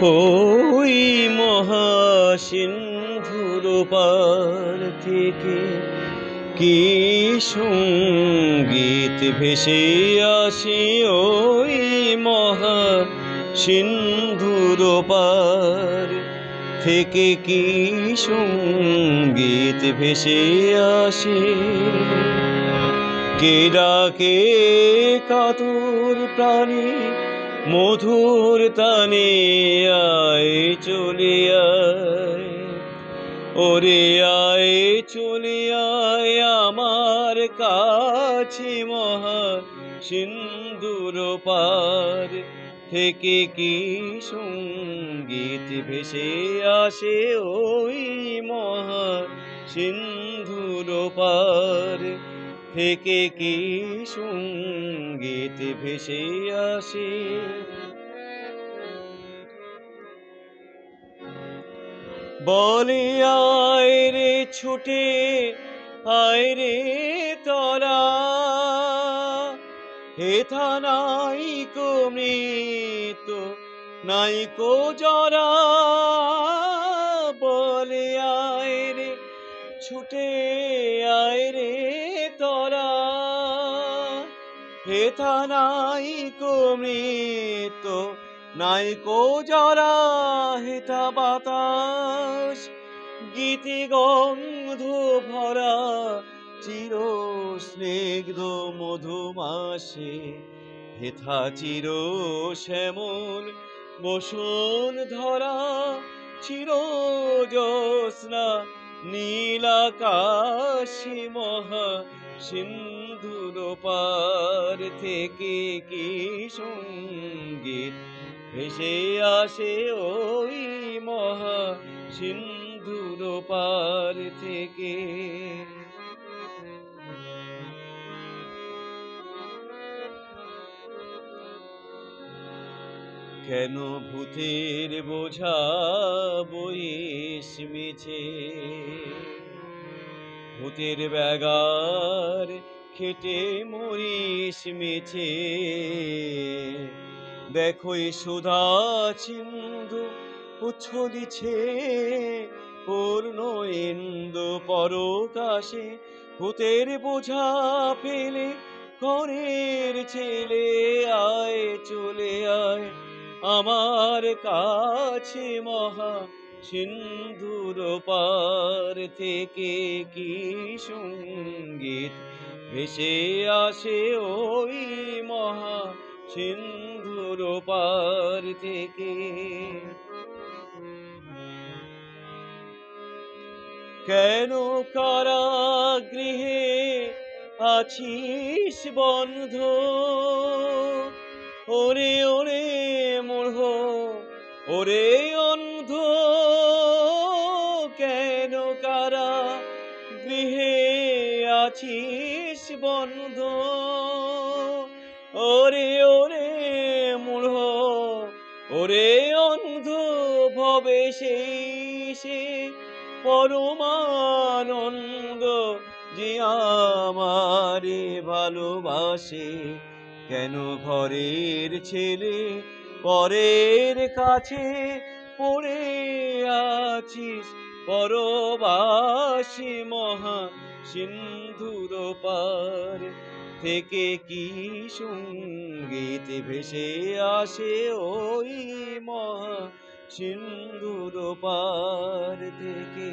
ওই মহাসিন্ধুর পার থেকে কি সঙ্গীত ভেসে আসে। ওই মহাসিন্ধুর পার থেকে কি সঙ্গীত ভেসে আসে। কে ডাকে কাতর প্রাণী মধুর তানে, আয় চলে আয় ওরে আয় চলে আয় আমার কাছে। মহাসিন্ধুর পার থেকে কি সঙ্গীত ভেসে আসে। ওই মহাসিন্ধুর পার থেকে কি সঙ্গীত ভেসে আসে। বলে আয় রে ছুটে আয় রে তরা, হেথা নাই কো মৃত্যু নাই কো জরা। বলে আয় রে ছুটে আয় রে তরা, হেথা নাই কো মৃত্যু নাই কো জরা। হেথা বাতাস গীতি গন্ধ ভরা, চির স্নিগ্ধ মধুমাসে। হেথা চির শ্যামল বসন ধরা, চির জ্যোৎস্না নীল আকাশে। মহাসিন্ধুর পার থেকে কি সঙ্গীত ভেসে আসে। ওই মহাসিন্ধুর পার থেকে। কেন ভূতের বোঝা বইস মিছে, ভূতের ব্যাগার খেটে মরিস মিছে। দেখো সুধা সিন্ধু উচ্ছলিছে পূর্ণ ইন্দু পরকাশে। ভূতের বোঝা পেলে ঘরের ছেলে, আয় চলে আয় আমার কাছে। মহাসিন্ধুর পার থেকে কি সঙ্গীত ভেসে আসে। ওই মহাসিন্ধুর পার থেকে। কেন কারাগৃহে আছিস বন্ধ, ওরে ওরে মূঢ় ওরে অন্ধ। কেন কারাগৃহে আছিস বন্ধ, ওরে ওরে মূঢ় ওরে অন্ধ। ভবে শেষে পরমানন্দ যে আমারে ভালোবাসে। কেন ঘরের ছেলে পরের কাছে পড়ে আছিস পরবাসী। মহাসিন্ধুর পার থেকে কি সঙ্গীত ভেসে আসে। ওই মহাসিন্ধুর পার থেকে।